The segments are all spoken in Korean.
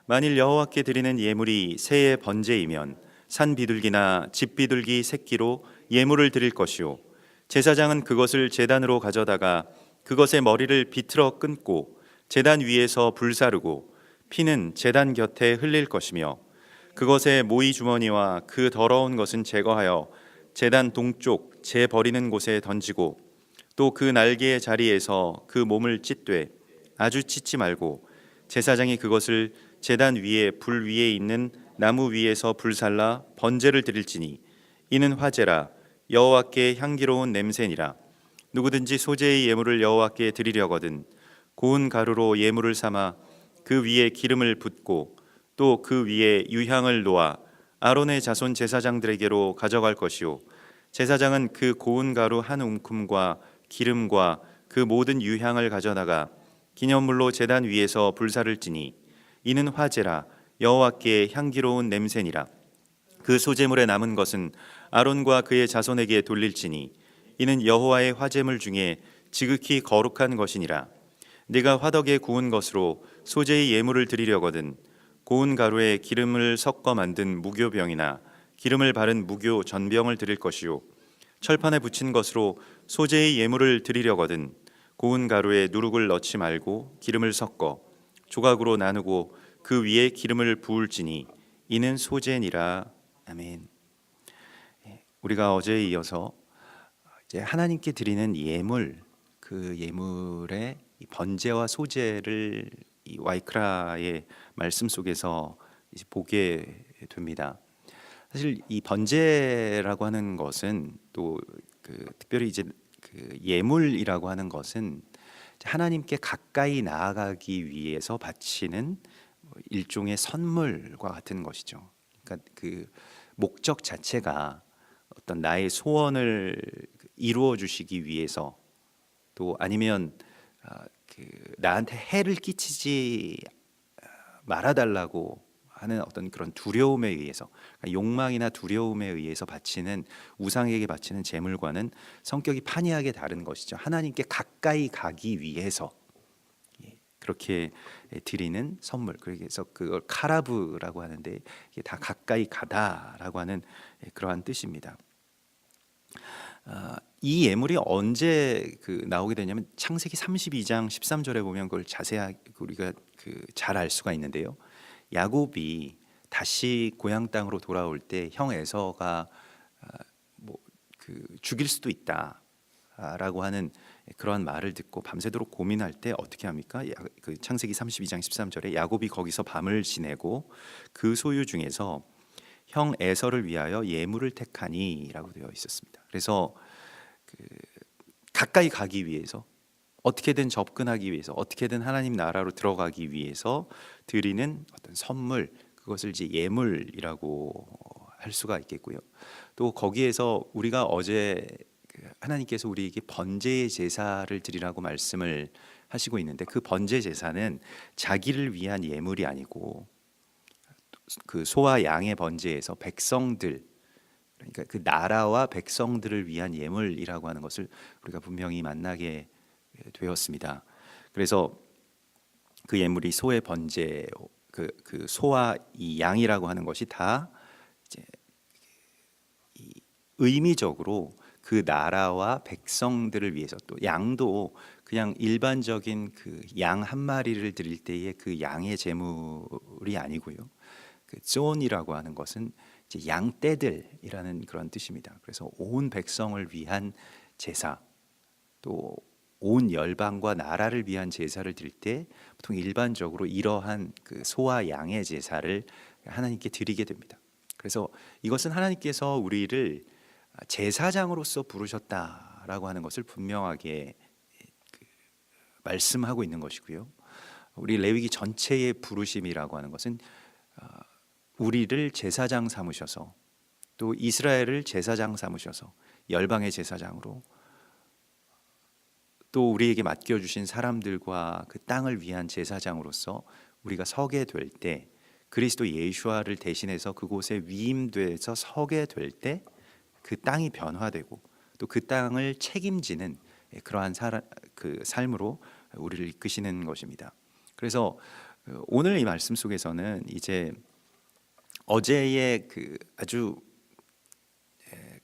만일 여호와께 드리는 예물이 새의 번제이면 산 비둘기나 집 비둘기 새끼로 예물을 드릴 것이요 제사장은 그것을 제단으로 가져다가 그것의 머리를 비틀어 끊고 제단 위에서 불사르고 피는 제단 곁에 흘릴 것이며 그것의 모이 주머니와 그 더러운 것은 제거하여 제단 동쪽 재 버리는 곳에 던지고 또 그 날개의 자리에서 그 몸을 찢되 아주 찢지 말고 제사장이 그것을 제단 위에 불 위에 있는 나무 위에서 불살라 번제를 드릴지니 이는 화제라 여호와께 향기로운 냄새니라. 누구든지 소재의 예물을 여호와께 드리려거든 고운 가루로 예물을 삼아 그 위에 기름을 붓고 또 그 위에 유향을 놓아 아론의 자손 제사장들에게로 가져갈 것이요 제사장은 그 고운 가루 한 움큼과 기름과 그 모든 유향을 가져다가 기념물로 제단 위에서 불사를지니 이는 화제라 여호와께 향기로운 냄새니라. 그 소제물에 남은 것은 아론과 그의 자손에게 돌릴지니 이는 여호와의 화제물 중에 지극히 거룩한 것이니라. 네가 화덕에 구운 것으로 소제의 예물을 드리려거든 고운 가루에 기름을 섞어 만든 무교병이나 기름을 바른 무교 전병을 드릴 것이요 철판에 붙인 것으로 소제의 예물을 드리려거든 고운 가루에 누룩을 넣지 말고 기름을 섞어 조각으로 나누고 그 위에 기름을 부을지니 이는 소제니라. 아멘. 우리가 어제에 이어서 이제 하나님께 드리는 예물, 그 예물의 번제와 소제를 이 와이크라의 말씀 속에서 이제 보게 됩니다. 사실 이 번제라고 하는 것은 또 특별히 이제 그 예물이라고 하는 것은 하나님께 가까이 나아가기 위해서 바치는 일종의 선물과 같은 것이죠. 그러니까 그 목적 자체가 어떤 나의 소원을 이루어 주시기 위해서 또 아니면 나한테 해를 끼치지 말아달라고 하는 어떤 그런 두려움에 의해서 그러니까 욕망이나 두려움에 의해서 바치는 우상에게 바치는 제물과는 성격이 판이하게 다른 것이죠. 하나님께 가까이 가기 위해서 그렇게 드리는 선물. 그래서 그걸 카라브라고 하는데 이게 다 가까이 가다라고 하는 그러한 뜻입니다. 이 예물이 언제 나오게 되냐면 창세기 32장 13절에 보면 그걸 자세하게 우리가 잘 알 수가 있는데요. 야곱이 다시 고향 땅으로 돌아올 때 형 에서가 죽일 수도 있다라고 하는 그러한 말을 듣고 밤새도록 고민할 때 어떻게 합니까? 그 창세기 32장 13절에 야곱이 거기서 밤을 지내고 그 소유 중에서 형 에서를 위하여 예물을 택하니라고 되어 있었습니다. 그래서 가까이 가기 위해서 어떻게든 접근하기 위해서 어떻게든 하나님 나라로 들어가기 위해서 드리는 어떤 선물, 그것을 이제 예물이라고 할 수가 있겠고요. 또 거기에서 우리가 어제 하나님께서 우리에게 번제의 제사를 드리라고 말씀을 하시고 있는데 그 번제 제사는 자기를 위한 예물이 아니고 그 소와 양의 번제에서 백성들, 그러니까 그 나라와 백성들을 위한 예물이라고 하는 것을 우리가 분명히 만나게 되었습니다. 그래서 그 예물이 소의 번제, 그 소와 이 양이라고 하는 것이 다 이제 의미적으로 그 나라와 백성들을 위해서, 또 양도 그냥 일반적인 그 양 한 마리를 드릴 때의 그 양의 제물이 아니고요. 그 존이라고 하는 것은 이제 양떼들이라는 그런 뜻입니다. 그래서 온 백성을 위한 제사, 또 온 열방과 나라를 위한 제사를 드릴 때 보통 일반적으로 이러한 그 소와 양의 제사를 하나님께 드리게 됩니다. 그래서 이것은 하나님께서 우리를 제사장으로서 부르셨다라고 하는 것을 분명하게 말씀하고 있는 것이고요. 우리 레위기 전체의 부르심이라고 하는 것은 우리를 제사장 삼으셔서 또 이스라엘을 제사장 삼으셔서 열방의 제사장으로 또 우리에게 맡겨주신 사람들과 그 땅을 위한 제사장으로서 우리가 서게 될 때, 그리스도 예수와를 대신해서 그곳에 위임돼서 서게 될 때 그 땅이 변화되고 또 그 땅을 책임지는 그러한 그 삶으로 우리를 이끄시는 것입니다. 그래서 오늘 이 말씀 속에서는 이제 어제의 그 아주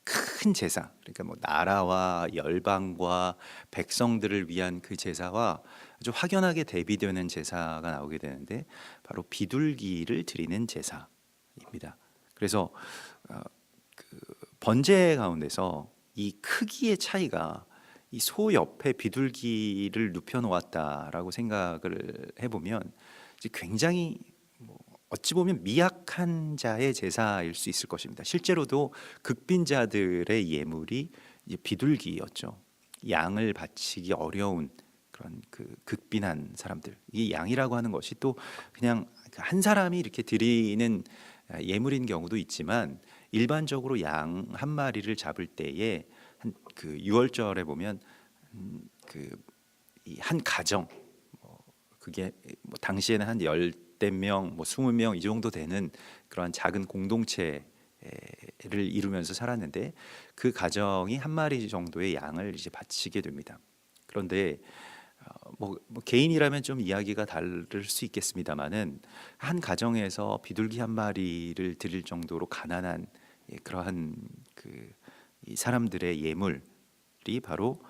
큰 제사, 그러니까 뭐 나라와 열방과 백성들을 위한 그 제사와 아주 확연하게 대비되는 제사가 나오게 되는데, 바로 비둘기를 드리는 제사입니다. 그래서 그 번제 가운데서 이 크기의 차이가 이 소 옆에 비둘기를 눕혀 놓았다라고 생각을 해보면 이제 굉장히 어찌 보면 미약한 자의 제사일 수 있을 것입니다. 실제로도 극빈자들의 예물이 이제 비둘기였죠. 양을 바치기 어려운 그런 그 극빈한 사람들. 이 양이라고 하는 것이 또 그냥 한 사람이 이렇게 드리는 예물인 경우도 있지만, 일반적으로 양 한 마리를 잡을 때에 그 유월절에 보면 그 한 가정, 그게 뭐 당시에는 한 10명, 뭐 20명 이 정도 되는 그러한 작은 공동체를 이루면서 살았는데, 그 가정이 한 마리 정도의 양을 이제 바치게 됩니다. 그런데 뭐 개인이라면 좀 이야기가 다를 수 있겠습니다만은, 한 가정에서 비둘기 한 마리를 드릴 정도로 가난한 그러한 이 사람들의 예물이 바로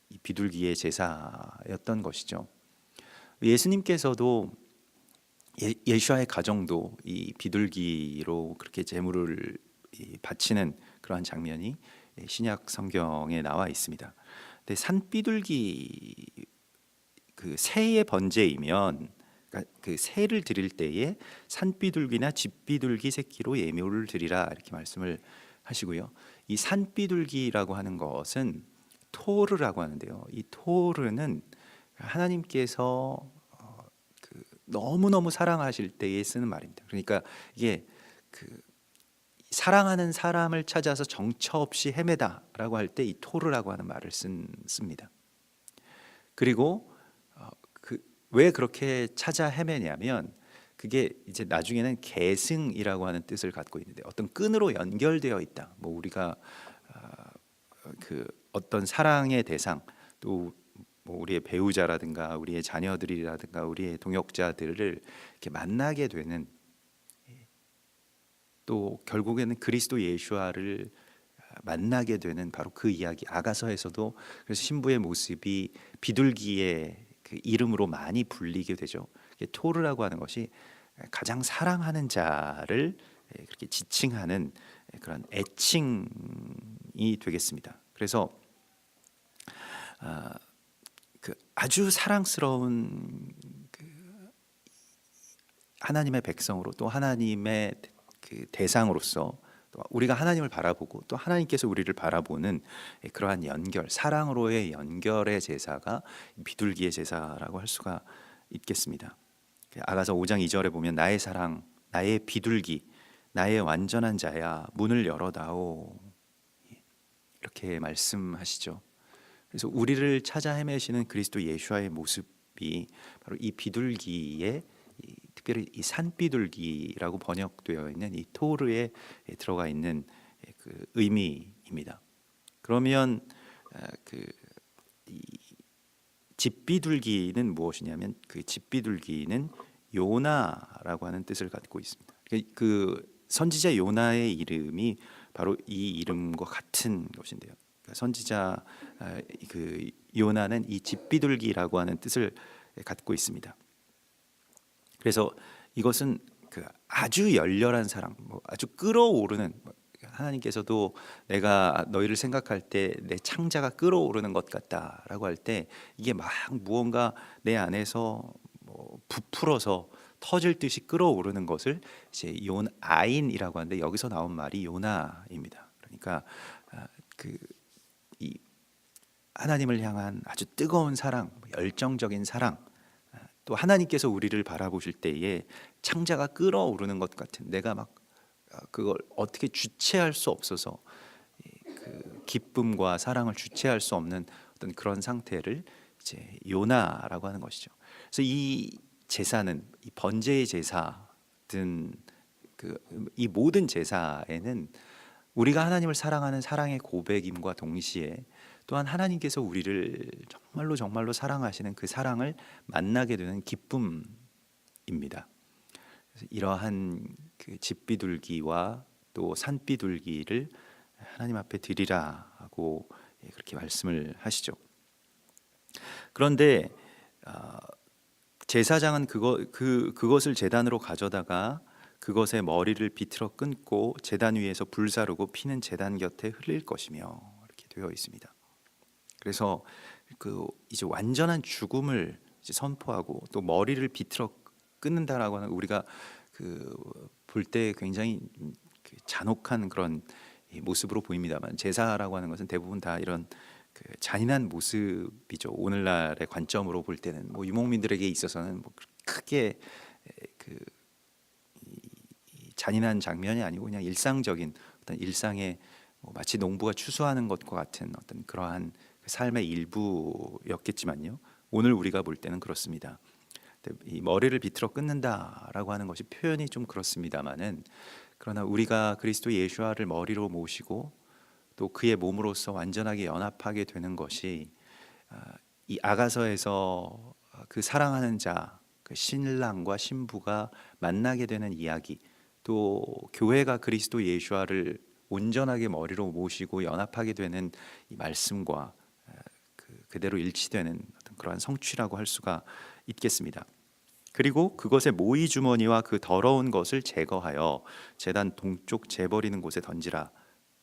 이 비둘기의 제사였던 것이죠. 예수님께서도 예수와의 가정도 이 비둘기로 그렇게 제물을 바치는 그러한 장면이 신약 성경에 나와 있습니다. 근데 산비둘기, 그 새의 번제이면, 그러니까 그 새를 드릴 때에 산비둘기나 집비둘기 새끼로 예물을 드리라, 이렇게 말씀을 하시고요. 이 산비둘기라고 하는 것은 토르라고 하는데요. 이 토르는 하나님께서 너무너무 사랑하실 때에 쓰는 말입니다. 그러니까 이게 그 사랑하는 사람을 찾아서 정처 없이 헤매다라고 할 때 이 토르라고 하는 말을 씁니다. 그리고 왜 그렇게 찾아 헤매냐면, 그게 이제 나중에는 계승이라고 하는 뜻을 갖고 있는데, 어떤 끈으로 연결되어 있다. 뭐 우리가 그 어떤 사랑의 대상, 또 뭐 우리의 배우자라든가 우리의 자녀들이라든가 우리의 동역자들을 이렇게 만나게 되는, 또 결국에는 그리스도 예수와를 만나게 되는 바로 그 이야기, 아가서에서도 그래서 신부의 모습이 비둘기의 그 이름으로 많이 불리게 되죠. 토르라고 하는 것이 가장 사랑하는 자를 그렇게 지칭하는 그런 애칭이 되겠습니다. 그래서 그 아주 사랑스러운 그 하나님의 백성으로, 또 하나님의 그 대상으로서, 또 우리가 하나님을 바라보고 또 하나님께서 우리를 바라보는 그러한 연결, 사랑으로의 연결의 제사가 비둘기의 제사라고 할 수가 있겠습니다. 아가서 5장 2절에 보면 나의 사랑, 나의 비둘기, 나의 완전한 자야, 문을 열어다오, 이렇게 말씀하시죠. 그래서 우리를 찾아 헤매시는 그리스도 예수와의 모습이 바로 이 비둘기의, 특별히 이 산비둘기라고 번역되어 있는 이 토르에 들어가 있는 그 의미입니다. 그러면 이 집비둘기는 무엇이냐면, 그 집비둘기는 요나라고 하는 뜻을 갖고 있습니다. 그 선지자 요나의 이름이 바로 이 이름과 같은 것인데요. 선지자 그 요나는 이 집비둘기라고 하는 뜻을 갖고 있습니다. 그래서 이것은 그 아주 열렬한 사랑, 아주 끓어오르는, 하나님께서도 내가 너희를 생각할 때 내 창자가 끓어오르는 것 같다라고 할 때, 이게 막 무언가 내 안에서 부풀어서 터질 듯이 끓어오르는 것을 이제 아인이라고 하는데, 여기서 나온 말이 요나입니다. 그러니까 이 하나님을 향한 아주 뜨거운 사랑, 열정적인 사랑, 또 하나님께서 우리를 바라보실 때에 창자가 끓어오르는 것 같은, 내가 막 그걸 어떻게 주체할 수 없어서 그 기쁨과 사랑을 주체할 수 없는 어떤 그런 상태를 이제 요나라고 하는 것이죠. 그래서 이 제사는, 이 번제의 제사든 이 모든 제사에는 우리가 하나님을 사랑하는 사랑의 고백임과 동시에 또한 하나님께서 우리를 정말로 정말로 사랑하시는 그 사랑을 만나게 되는 기쁨입니다. 그래서 이러한 그 집비둘기와 또 산비둘기를 하나님 앞에 드리라고 그렇게 말씀을 하시죠. 그런데 제사장은 그것을 제단으로 가져다가 그것의 머리를 비틀어 끊고 제단 위에서 불사르고 피는 제단 곁에 흘릴 것이며 이렇게 되어 있습니다. 그래서 이제 완전한 죽음을 이제 선포하고 또 머리를 비틀어 끊는다라고 하는, 우리가 볼 때 굉장히 잔혹한 그런 모습으로 보입니다만, 제사라고 하는 것은 대부분 다 이런 잔인한 모습이죠. 오늘날의 관점으로 볼 때는 유목민들에게 있어서는 크게 이 잔인한 장면이 아니고 그냥 일상적인 어떤 일상의 마치 농부가 추수하는 것과 같은 어떤 그러한 삶의 일부였겠지만요. 오늘 우리가 볼 때는 그렇습니다. 이 머리를 비틀어 끊는다라고 하는 것이 표현이 좀 그렇습니다만은, 그러나 우리가 그리스도 예수와를 머리로 모시고 또 그의 몸으로서 완전하게 연합하게 되는 것이 이 아가서에서 그 사랑하는 자, 그 신랑과 신부가 만나게 되는 이야기, 또 교회가 그리스도 예수와를 온전하게 머리로 모시고 연합하게 되는 이 말씀과 그대로 일치되는 어떤 그러한 성취라고 할 수가 있겠습니다. 그리고 그것의 모이 주머니와 그 더러운 것을 제거하여 제단 동쪽 재버리는 곳에 던지라고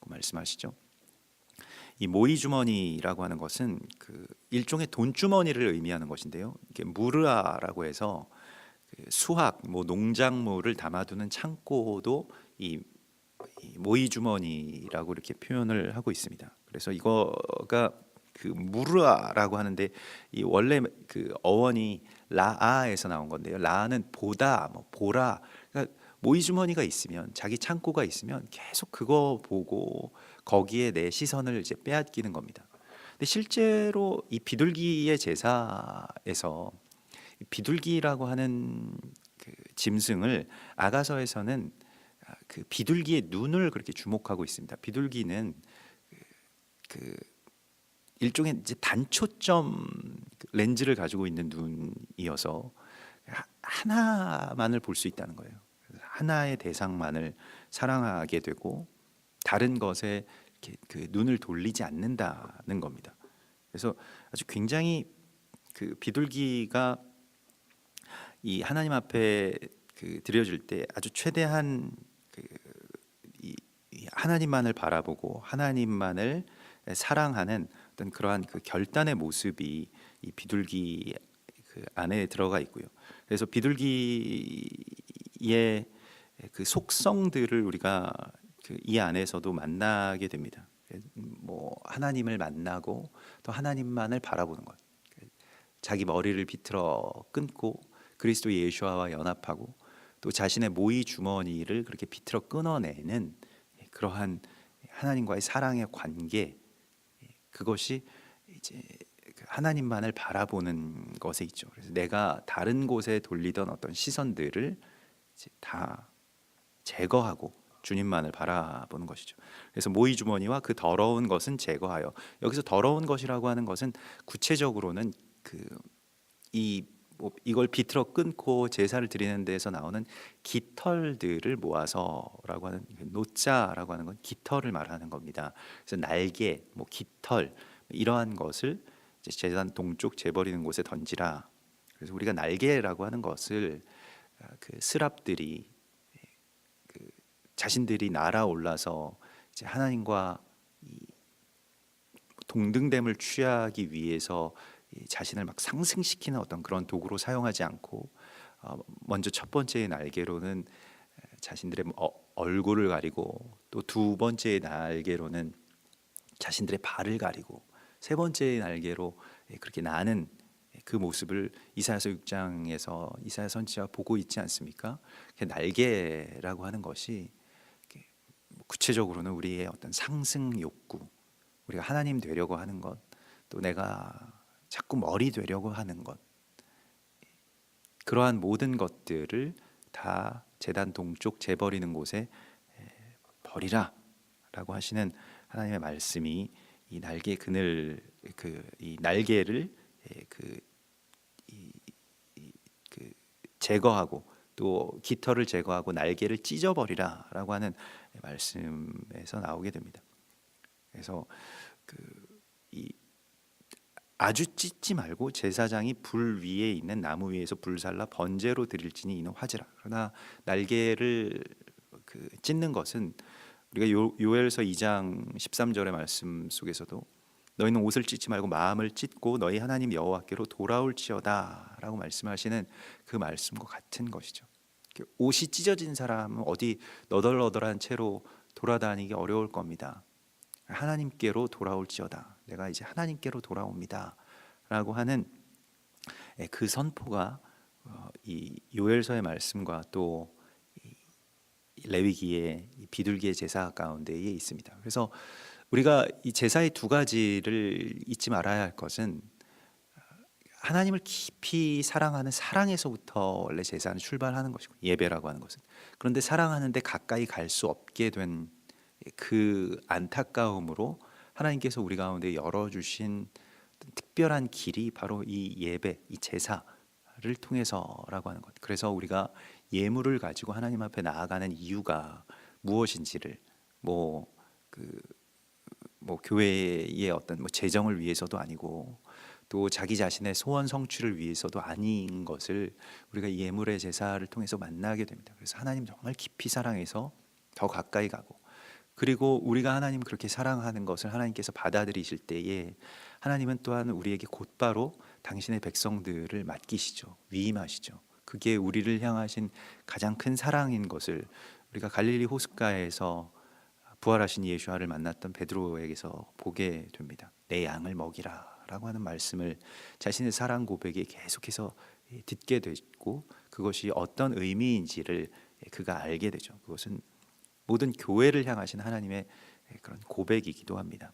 말씀하시죠. 이 모이 주머니라고 하는 것은 일종의 돈 주머니를 의미하는 것인데요. 이게 무르아라고 해서 수확, 농작물을 담아두는 창고도 이 모이 주머니라고 이렇게 표현을 하고 있습니다. 그래서 이거가 무르아라고 하는데, 이 원래 어원이 라아에서 나온 건데요. 라는 보다, 보라. 그러니까 모이 주머니가 있으면, 자기 창고가 있으면 계속 그거 보고 거기에 내 시선을 이제 빼앗기는 겁니다. 근데 실제로 이 비둘기의 제사에서 비둘기라고 하는 짐승을 아가서에서는 비둘기의 눈을 그렇게 주목하고 있습니다. 비둘기는 일종의 이제 단초점 렌즈를 가지고 있는 눈이어서 하나만을 볼 수 있다는 거예요. 하나의 대상만을 사랑하게 되고 다른 것에 눈을 돌리지 않는다는 겁니다. 그래서 아주 굉장히 비둘기가 이 하나님 앞에 드려질 때 아주 최대한 이 하나님만을 바라보고 하나님만을 사랑하는 어떤 그러한 결단의 모습이 이 비둘기 안에 들어가 있고요. 그래서 비둘기의 속성들을 우리가 이 안에서도 만나게 됩니다. 하나님을 만나고 또 하나님만을 바라보는 것, 자기 머리를 비틀어 끊고 그리스도 예수와 연합하고 또 자신의 모이 주머니를 그렇게 비틀어 끊어내는 그러한 하나님과의 사랑의 관계, 그것이 이제 하나님만을 바라보는 것에 있죠. 그래서 내가 다른 곳에 돌리던 어떤 시선들을 이제 다 제거하고 주님만을 바라보는 것이죠. 그래서 모이 주머니와 그 더러운 것은 제거하여, 여기서 더러운 것이라고 하는 것은 구체적으로는 이걸 비틀어 끊고 제사를 드리는 데에서 나오는 깃털들을 모아서라고 하는, 노자라고 하는 건 깃털을 말하는 겁니다. 그래서 날개, 깃털, 이러한 것을 이제 제단 동쪽 재버리는 곳에 던지라. 그래서 우리가 날개라고 하는 것을 스랍들이 자신들이 날아올라서 이제 하나님과 동등됨을 취하기 위해서 자신을 막 상승시키는 어떤 그런 도구로 사용하지 않고, 먼저 첫 번째의 날개로는 자신들의 얼굴을 가리고, 또 두 번째의 날개로는 자신들의 발을 가리고, 세 번째의 날개로 그렇게 나는 그 모습을 이사야서 6장에서 이사야 선지자가 보고 있지 않습니까? 날개라고 하는 것이 구체적으로는 우리의 어떤 상승 욕구, 우리가 하나님 되려고 하는 것, 또 내가 자꾸 머리 되려고 하는 것, 그러한 모든 것들을 다 제단 동쪽 재버리는 곳에 버리라 라고 하시는 하나님의 말씀이 이 날개 그늘 이 날개를 그, 이, 그 제거하고 또 깃털을 제거하고 날개를 찢어버리라라고 하는 말씀에서 나오게 됩니다. 그래서 이 아주 찢지 말고 제사장이 불 위에 있는 나무 위에서 불살라 번제로 드릴지니 이는 화제라. 그러나 날개를 찢는 것은 우리가 요엘서 2장 13절의 말씀 속에서도 너희는 옷을 찢지 말고 마음을 찢고 너희 하나님 여호와께로 돌아올지어다라고 말씀하시는 그 말씀과 같은 것이죠. 옷이 찢어진 사람은 어디 너덜너덜한 채로 돌아다니기 어려울 겁니다. 하나님께로 돌아올지어다. 내가 이제 하나님께로 돌아옵니다. 라고 하는 그 선포가 이 요엘서의 말씀과 또 레위기의 비둘기의 제사 가운데에 있습니다. 그래서 우리가 이 제사의 두 가지를 잊지 말아야 할 것은 하나님을 깊이 사랑하는 사랑에서부터 원래 제사는 출발하는 것이고 예배라고 하는 것은, 그런데 사랑하는데 가까이 갈 수 없게 된 그 안타까움으로 하나님께서 우리 가운데 열어주신 특별한 길이 바로 이 예배, 이 제사를 통해서라고 하는 것. 그래서 우리가 예물을 가지고 하나님 앞에 나아가는 이유가 무엇인지를 교회의 어떤 재정을 위해서도 아니고 또 자기 자신의 소원 성취를 위해서도 아닌 것을 우리가 예물의 제사를 통해서 만나게 됩니다. 그래서 하나님 정말 깊이 사랑해서 더 가까이 가고, 그리고 우리가 하나님 그렇게 사랑하는 것을 하나님께서 받아들이실 때에 하나님은 또한 우리에게 곧바로 당신의 백성들을 맡기시죠. 위임하시죠. 그게 우리를 향하신 가장 큰 사랑인 것을 우리가 갈릴리 호숫가에서 부활하신 예수와를 만났던 베드로에게서 보게 됩니다. 내 양을 먹이라 라고 하는 말씀을 자신의 사랑 고백에 계속해서 듣게 됐고, 그것이 어떤 의미인지를 그가 알게 되죠. 그것은 모든 교회를 향하신 하나님의 그런 고백이기도 합니다.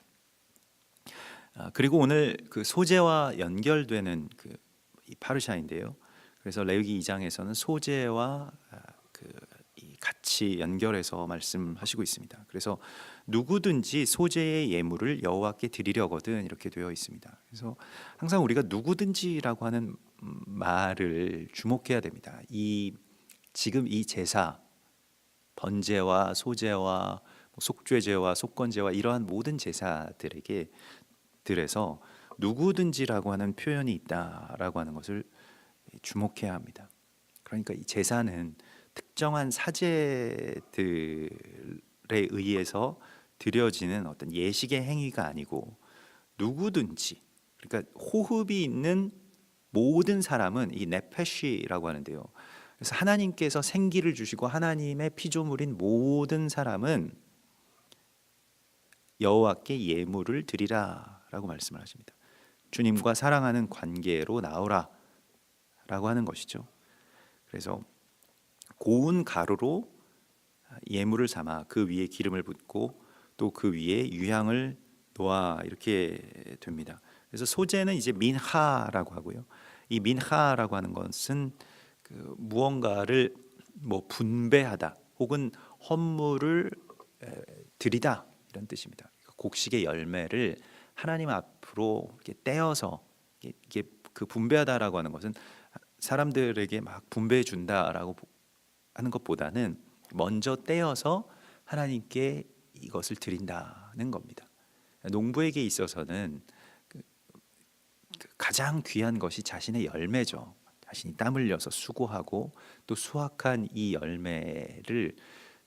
그리고 오늘 그 소재와 연결되는 이 파르샤인데요. 그래서 레위기 2장에서는 소재와 같이 연결해서 말씀하시고 있습니다. 그래서 누구든지 소재의 예물을 여호와께 드리려거든 이렇게 되어 있습니다. 그래서 항상 우리가 누구든지라고 하는 말을 주목해야 됩니다. 지금 이 제사, 번제와 소제와 속죄제와 속건제와 이러한 모든 제사들에게 들에서 누구든지라고 하는 표현이 있다라고 하는 것을 주목해야 합니다. 그러니까 이 제사는 특정한 사제들에 의해서 드려지는 어떤 예식의 행위가 아니고 누구든지, 그러니까 호흡이 있는 모든 사람은 이 네페시라고 하는데요. 그래서 하나님께서 생기를 주시고 하나님의 피조물인 모든 사람은 여호와께 예물을 드리라라고 말씀을 하십니다. 주님과 사랑하는 관계로 나오라 라고 하는 것이죠. 그래서 고운 가루로 예물을 삼아 그 위에 기름을 붓고 또 그 위에 유향을 놓아 이렇게 됩니다. 그래서 소재는 이제 민하라고 하고요. 이 민하라고 하는 것은 무언가를 분배하다 혹은 헌물을 드리다 이런 뜻입니다. 곡식의 열매를 하나님 앞으로 이렇게 떼어서 이게 분배하다라고 하는 것은 사람들에게 막 분배해 준다라고 하는 것보다는 먼저 떼어서 하나님께 이것을 드린다는 겁니다. 농부에게 있어서는 가장 귀한 것이 자신의 열매죠. 자신이 땀 흘려서 수고하고 또 수확한 이 열매를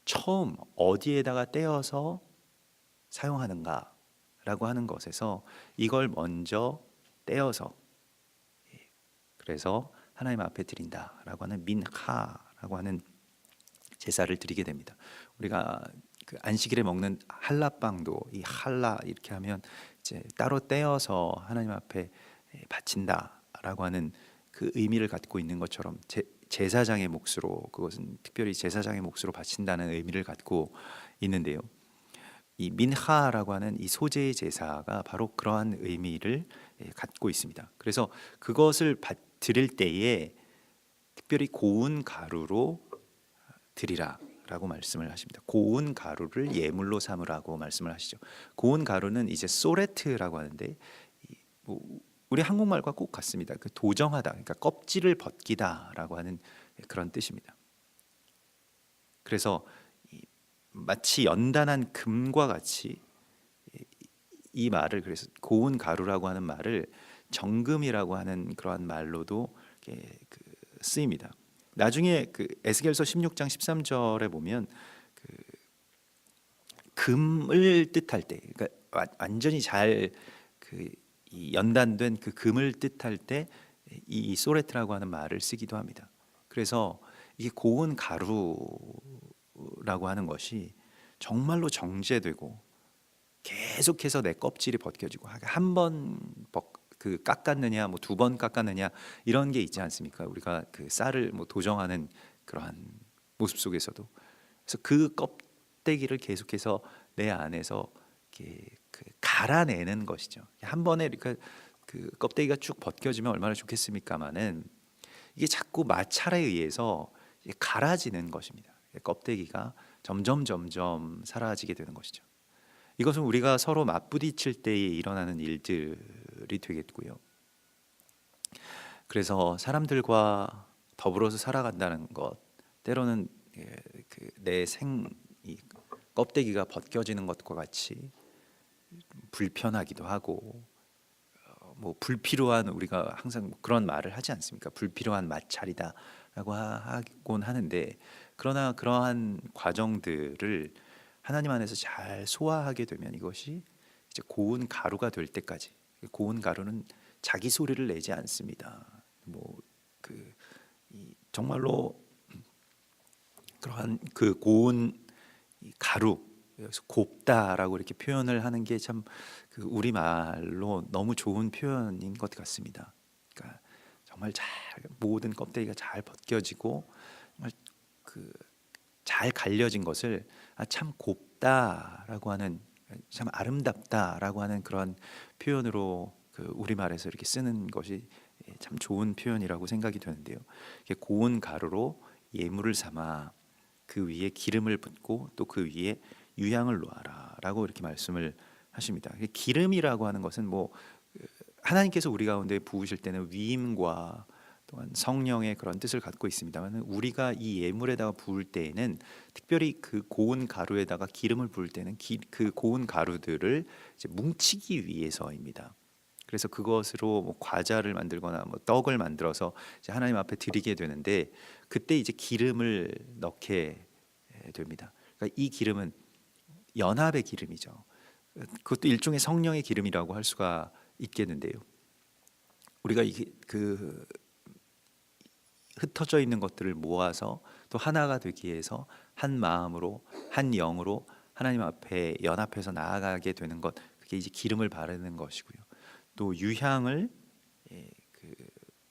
처음 어디에다가 떼어서 사용하는가라고 하는 것에서 이걸 먼저 떼어서 그래서 하나님 앞에 드린다라고 하는 민하라고 하는 제사를 드리게 됩니다. 우리가 안식일에 먹는 할라빵도 이 할라 이렇게 하면 이제 따로 떼어서 하나님 앞에 바친다라고 하는 그 의미를 갖고 있는 것처럼 제사장의 몫으로, 그것은 특별히 제사장의 몫으로 바친다는 의미를 갖고 있는데요. 이 민하라고 하는 이 소재의 제사가 바로 그러한 의미를 갖고 있습니다. 그래서 그것을 드릴 때에 특별히 고운 가루로 드리라 라고 말씀을 하십니다. 고운 가루를 예물로 삼으라고 말씀을 하시죠. 고운 가루는 이제 소레트라고 하는데 뭐 우리 한국말과 꼭 같습니다. 그 도정하다, 그러니까 껍질을 벗기다라고 하는 그런 뜻입니다. 그래서 마치 연단한 금과 같이 이 말을, 그래서 고운 가루라고 하는 말을 정금이라고 하는 그러한 말로도 쓰입니다. 나중에 그 에스겔서 16장 13절에 보면 그 금을 뜻할 때, 그러니까 완전히 잘 이 연단된 그 금을 뜻할 때 이 소레트라고 하는 말을 쓰기도 합니다. 그래서 이게 고운 가루라고 하는 것이 정말로 정제되고 계속해서 내 껍질이 벗겨지고 한 번 깎았느냐, 뭐 두 번 깎았느냐 이런 게 있지 않습니까? 우리가 그 쌀을 뭐 도정하는 그러한 모습 속에서도, 그래서 그 껍데기를 계속해서 내 안에서 갈아내는 것이죠. 한 번에 그 껍데기가 쭉 벗겨지면 얼마나 좋겠습니까마는 이게 자꾸 마찰에 의해서 갈아지는 것입니다. 껍데기가 점점 사라지게 되는 것이죠. 이것은 우리가 서로 맞부딪힐 때에 일어나는 일들이 되겠고요. 그래서 사람들과 더불어서 살아간다는 것, 때로는 내 껍데기가 벗겨지는 것과 같이 불편하기도 하고, 뭐 불필요한, 우리가 항상 그런 말을 하지 않습니까? 불필요한 마찰이다라고 하곤 하는데, 그러나 그러한 과정들을 하나님 안에서 잘 소화하게 되면 이것이 이제 고운 가루가 될 때까지, 고운 가루는 자기 소리를 내지 않습니다. 정말로 그러한 그 고운 가루, 곱다라고 이렇게 표현을 하는 게 참 우리 말로 너무 좋은 표현인 것 같습니다. 그러니까 정말 잘 모든 껍데기가 잘 벗겨지고 정말 잘 갈려진 것을 참 곱다라고 하는, 참 아름답다라고 하는 그런 표현으로 우리말에서 이렇게 쓰는 것이 참 좋은 표현이라고 생각이 되는데요. 고운 가루로 예물을 삼아 그 위에 기름을 붓고 또 그 위에 유향을 놓아라라고 이렇게 말씀을 하십니다. 기름이라고 하는 것은 뭐 하나님께서 우리 가운데 부으실 때는 위임과 또한 성령의 그런 뜻을 갖고 있습니다만, 우리가 이 예물에다가 부을 때에는 특별히 그 고운 가루에다가 기름을 부을 때는 그 고운 가루들을 이제 뭉치기 위해서입니다. 그래서 그것으로 뭐 과자를 만들거나 뭐 떡을 만들어서 이제 하나님 앞에 드리게 되는데, 그때 이제 기름을 넣게 됩니다. 그러니까 이 기름은 연합의 기름이죠. 그것도 일종의 성령의 기름이라고 할 수가 있겠는데요. 우리가 흩어져 있는 것들을 모아서 또 하나가 되기 위해서 한 마음으로 한 영으로 하나님 앞에 연합해서 나아가게 되는 것, 그게 이제 기름을 바르는 것이고요. 또 유향을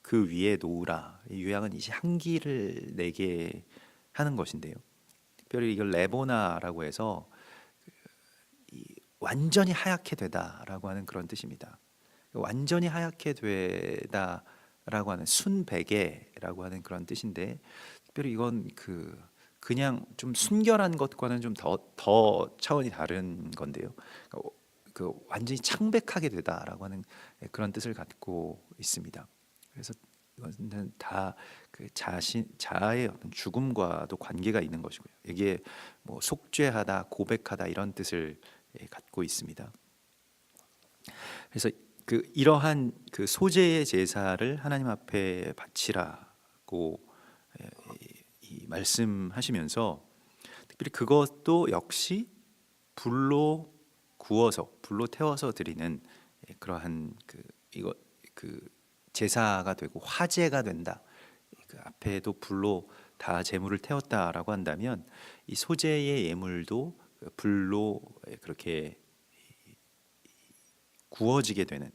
그 위에 놓으라. 유향은 이제 향기를 내게 하는 것인데요. 특별히 이걸 레보나라고 해서 완전히 하얗게 되다라고 하는 그런 뜻입니다. 완전히 하얗게 되다라고 하는 순베개라고 하는 그런 뜻인데, 특별히 이건 그냥 좀 순결한 것과는 좀 더 차원이 다른 건데요. 완전히 창백하게 되다라고 하는 그런 뜻을 갖고 있습니다. 그래서 이것은 다 자아의 어떤 죽음과도 관계가 있는 것이고요. 이게 뭐 속죄하다, 고백하다 이런 뜻을 갖고 있습니다. 그래서 이러한 소재의 제사를 하나님 앞에 바치라고 말씀하시면서, 특별히 그것도 역시 불로 구워서, 불로 태워서 드리는 그러한 제사가 되고 화제가 된다. 그 앞에도 불로 다 제물을 태웠다라고 한다면, 이 소재의 예물도 불로 그렇게 구워지게 되는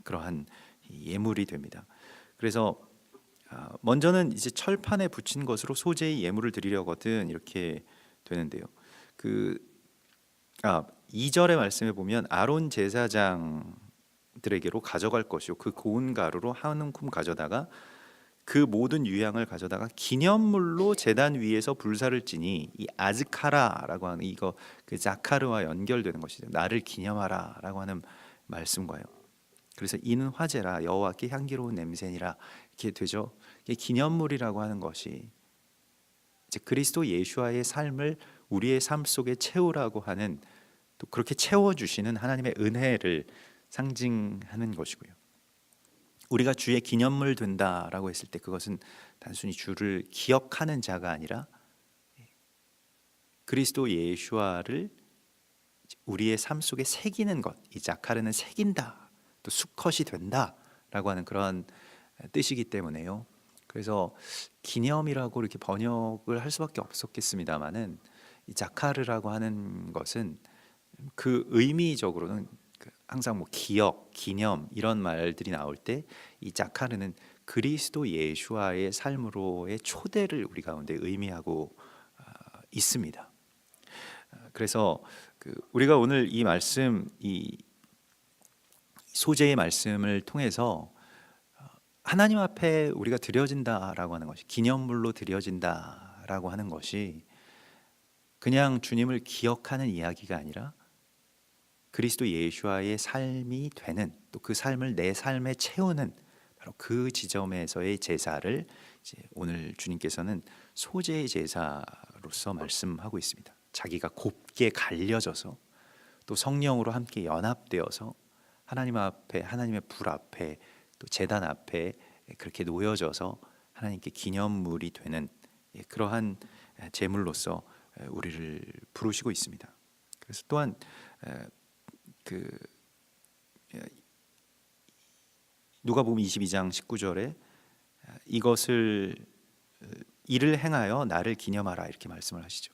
그러한 예물이 됩니다. 그래서 먼저는 이제 철판에 붙인 것으로 소재의 예물을 드리려거든 이렇게 되는데요. 2절의 말씀에 보면 아론 제사장들에게로 가져갈 것이요 그 고운 가루로 한 움큼 가져다가 그 모든 유향을 가져다가 기념물로 제단 위에서 불사를 지니 이 아즈카라라고 하는 이거 그 자카르와 연결되는 것이죠. 나를 기념하라라고 하는 말씀과요. 그래서 이는 화제라 여호와께 향기로운 냄새니라 이렇게 되죠. 이게 기념물이라고 하는 것이 이제 그리스도 예수와의 삶을 우리의 삶 속에 채우라고 하는, 또 그렇게 채워주시는 하나님의 은혜를 상징하는 것이고요. 우리가 주의 기념물 된다라고 했을 때 그것은 단순히 주를 기억하는 자가 아니라 그리스도 예수와를 우리의 삶 속에 새기는 것, 이 자카르는 새긴다, 또 수컷이 된다라고 하는 그런 뜻이기 때문에요. 그래서 기념이라고 이렇게 번역을 할 수밖에 없었겠습니다만은 이 자카르라고 하는 것은 그 의미적으로는 항상 뭐 기억, 기념 이런 말들이 나올 때 이 자카르는 그리스도 예수와의 삶으로의 초대를 우리 가운데 의미하고 있습니다. 그래서 우리가 오늘 이 말씀, 이 소재의 말씀을 통해서 하나님 앞에 우리가 드려진다라고 하는 것이, 기념물로 드려진다라고 하는 것이 그냥 주님을 기억하는 이야기가 아니라 그리스도 예수와의 삶이 되는, 또 그 삶을 내 삶에 채우는 바로 그 지점에서의 제사를 이제 오늘 주님께서는 소재의 제사로서 말씀하고 있습니다. 자기가 곱게 갈려져서 또 성령으로 함께 연합되어서 하나님 앞에, 하나님의 불 앞에, 또 제단 앞에 그렇게 놓여져서 하나님께 기념물이 되는 그러한 제물로서 우리를 부르시고 있습니다. 그래서 또한 누가복음 22장 19절에 이것을 이를 행하여 나를 기념하라 이렇게 말씀을 하시죠.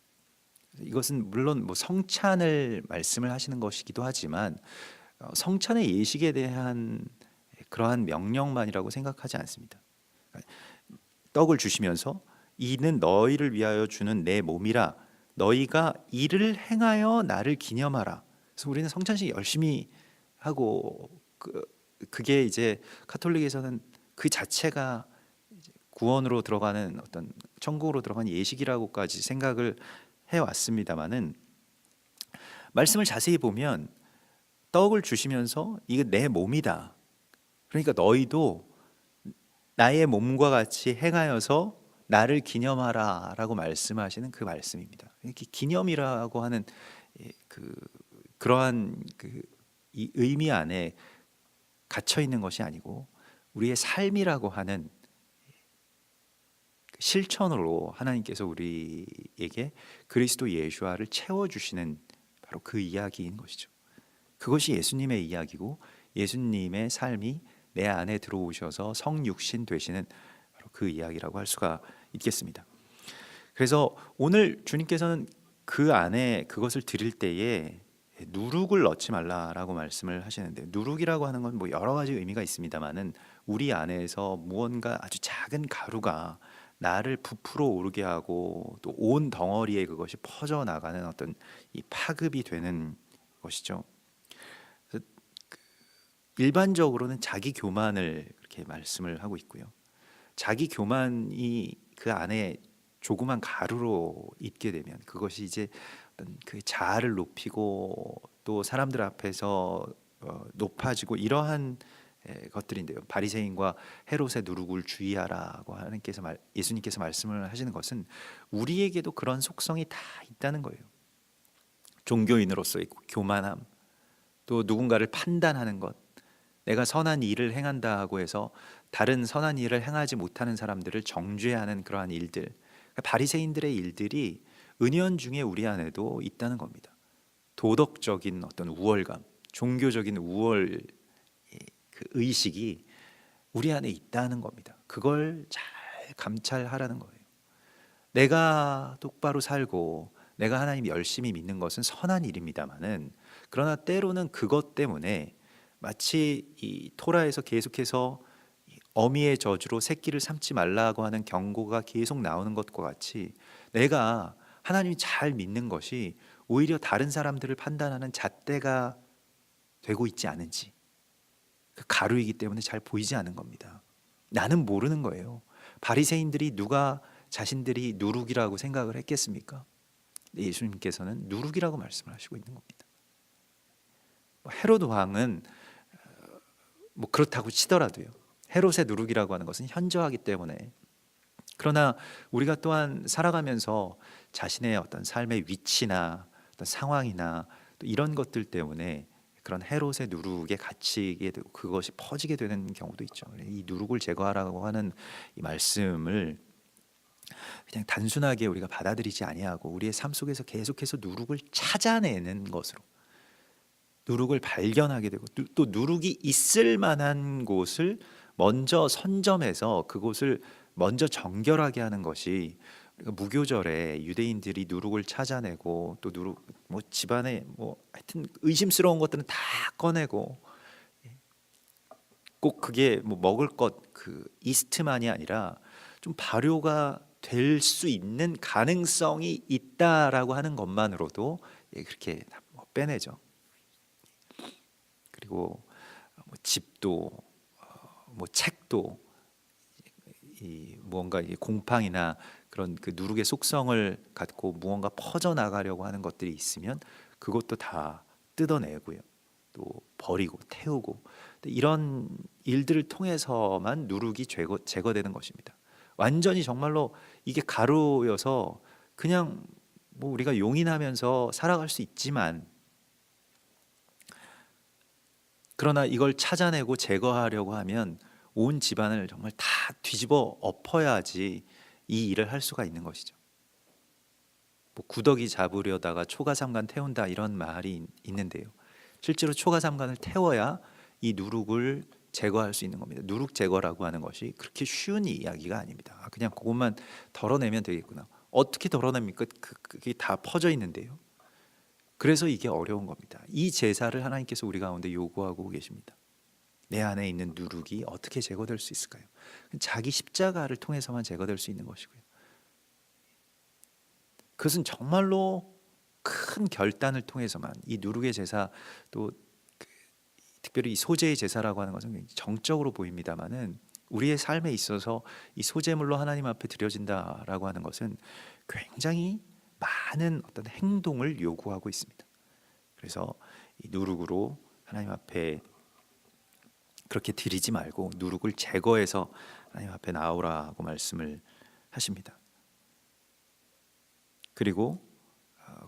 이것은 물론 뭐 성찬을 말씀을 하시는 것이기도 하지만 성찬의 예식에 대한 그러한 명령만이라고 생각하지 않습니다. 떡을 주시면서 이는 너희를 위하여 주는 내 몸이라 너희가 이를 행하여 나를 기념하라. 그래서 우리는 성찬식 열심히 하고 그게 이제 카톨릭에서는 그 자체가 구원으로 들어가는 어떤 천국으로 들어가는 예식이라고까지 생각을 해왔습니다마는 말씀을 자세히 보면 떡을 주시면서 이게 내 몸이다. 그러니까 너희도 나의 몸과 같이 행하여서 나를 기념하라라고 말씀하시는 그 말씀입니다. 이렇게 기념이라고 하는 그러한 이 의미 안에 갇혀 있는 것이 아니고 우리의 삶이라고 하는 실천으로 하나님께서 우리에게 그리스도 예수와를 채워주시는 바로 그 이야기인 것이죠. 그것이 예수님의 이야기고 예수님의 삶이 내 안에 들어오셔서 성육신 되시는 바로 그 이야기라고 할 수가 있겠습니다. 그래서 오늘 주님께서는 그 안에 그것을 드릴 때에 누룩을 넣지 말라라고 말씀을 하시는데, 누룩이라고 하는 건 뭐 여러 가지 의미가 있습니다만은 우리 안에서 무언가 아주 작은 가루가 나를 부풀어 오르게 하고 또 온 덩어리에 그것이 퍼져 나가는 어떤 이 파급이 되는 것이죠. 일반적으로는 자기 교만을 그렇게 말씀을 하고 있고요. 자기 교만이 그 안에 조그만 가루로 있게 되면 그것이 이제 어떤 그 자아를 높이고 또 사람들 앞에서 높아지고 이러한 것들인데요. 바리새인과 헤롯의 누룩을 주의하라고 예수님께서 말씀을 하시는 것은 우리에게도 그런 속성이 다 있다는 거예요. 종교인으로서의 교만함, 또 누군가를 판단하는 것, 내가 선한 일을 행한다고 해서 다른 선한 일을 행하지 못하는 사람들을 정죄하는 그러한 일들, 바리새인들의 일들이 은연중에 우리 안에도 있다는 겁니다. 도덕적인 어떤 우월감, 종교적인 우월 그 의식이 우리 안에 있다는 겁니다. 그걸 잘 감찰하라는 거예요. 내가 똑바로 살고 내가 하나님 열심히 믿는 것은 선한 일입니다만은, 그러나 때로는 그것 때문에 마치 이 토라에서 계속해서 어미의 저주로 새끼를 삼지 말라고 하는 경고가 계속 나오는 것과 같이 내가 하나님이 잘 믿는 것이 오히려 다른 사람들을 판단하는 잣대가 되고 있지 않은지, 그 가루이기 때문에 잘 보이지 않는 겁니다. 나는 모르는 거예요. 바리새인들이 누가 자신들이 누룩이라고 생각을 했겠습니까? 예수님께서는 누룩이라고 말씀을 하시고 있는 겁니다. 헤롯 왕은 뭐 그렇다고 치더라도요, 헤롯의 누룩이라고 하는 것은 현저하기 때문에, 그러나 우리가 또한 살아가면서 자신의 어떤 삶의 위치나 어떤 상황이나 또 이런 것들 때문에 그런 헤롯의 누룩에 갇히게 되고 그것이 퍼지게 되는 경우도 있죠. 이 누룩을 제거하라고 하는 이 말씀을 그냥 단순하게 우리가 받아들이지 아니하고 우리의 삶 속에서 계속해서 누룩을 찾아내는 것으로, 누룩을 발견하게 되고 또 누룩이 있을 만한 곳을 먼저 선점해서 그곳을 먼저 정결하게 하는 것이, 우리가 무교절에 유대인들이 누룩을 찾아내고 또 누룩 뭐 집안에 뭐 하여튼 의심스러운 것들은 다 꺼내고, 꼭 그게 뭐 먹을 것 그 이스트만이 아니라 좀 발효가 될 수 있는 가능성이 있다라고 하는 것만으로도 그렇게 뭐 빼내죠. 그리고 뭐 집도 뭐 책도 이 무언가 이 곰팡이나 그런 그 누룩의 속성을 갖고 무언가 퍼져 나가려고 하는 것들이 있으면 그것도 다 뜯어내고요, 또 버리고 태우고, 이런 일들을 통해서만 누룩이 제거되는 것입니다. 완전히 정말로 이게 가루여서 그냥 뭐 우리가 용인하면서 살아갈 수 있지만, 그러나 이걸 찾아내고 제거하려고 하면 온 집안을 정말 다 뒤집어 엎어야지 이 일을 할 수가 있는 것이죠. 뭐 구더기 잡으려다가 초가삼간 태운다 이런 말이 있는데요, 실제로 초가삼간을 태워야 이 누룩을 제거할 수 있는 겁니다. 누룩 제거라고 하는 것이 그렇게 쉬운 이야기가 아닙니다. 그냥 그것만 덜어내면 되겠구나. 어떻게 덜어냅니까? 그게 다 퍼져 있는데요. 그래서 이게 어려운 겁니다. 이 제사를 하나님께서 우리 가운데 요구하고 계십니다. 내 안에 있는 누룩이 어떻게 제거될 수 있을까요? 자기 십자가를 통해서만 제거될 수 있는 것이고요, 그것은 정말로 큰 결단을 통해서만, 이 누룩의 제사, 또 특별히 이 소재의 제사라고 하는 것은 정적으로 보입니다만은 우리의 삶에 있어서 이 소재물로 하나님 앞에 드려진다라고 하는 것은 굉장히 많은 어떤 행동을 요구하고 있습니다. 그래서 이 누룩으로 하나님 앞에 그렇게 드리지 말고 누룩을 제거해서 하나님 앞에 나오라고 말씀을 하십니다. 그리고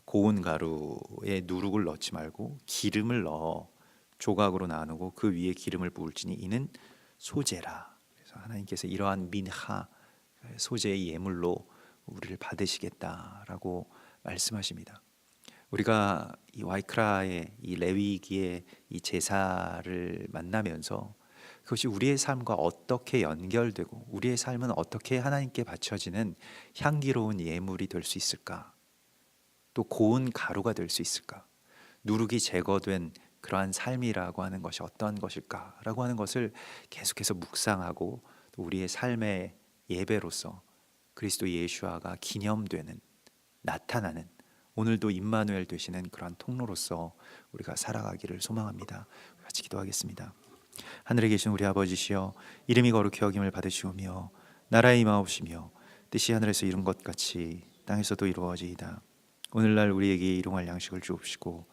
고운 가루에 누룩을 넣지 말고 기름을 넣어 조각으로 나누고 그 위에 기름을 부을지니 이는 소제라. 그래서 하나님께서 이러한 민하, 소제의 예물로 우리를 받으시겠다라고 말씀하십니다. 우리가 이 와이크라의 이 레위기의 이 제사를 만나면서 그것이 우리의 삶과 어떻게 연결되고 우리의 삶은 어떻게 하나님께 바쳐지는 향기로운 예물이 될 수 있을까, 또 고운 가루가 될 수 있을까, 누룩이 제거된 그러한 삶이라고 하는 것이 어떤 것일까라고 하는 것을 계속해서 묵상하고, 또 우리의 삶의 예배로서 그리스도 예수와가 기념되는, 나타나는, 오늘도 임마누엘 되시는 그러한 통로로서 우리가 살아가기를 소망합니다. 같이 기도하겠습니다. 하늘에 계신 우리 아버지시여, 이름이 거룩히 여김을 받으시오며 나라의 임하옵시며 뜻이 하늘에서 이룬 것 같이 땅에서도 이루어지이다. 오늘날 우리에게 일용할 양식을 주옵시고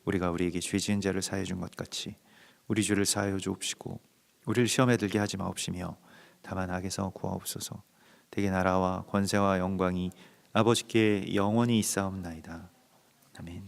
우리가 우리에게 죄 지은 자를 사하여 준 것 같이 우리 죄를 사하여 주옵시고 우리를 시험에 들게 하지 마옵시며 다만 악에서 구하옵소서. 대개 나라와 권세와 영광이 아버지께 영원히 있사옵나이다. 아멘.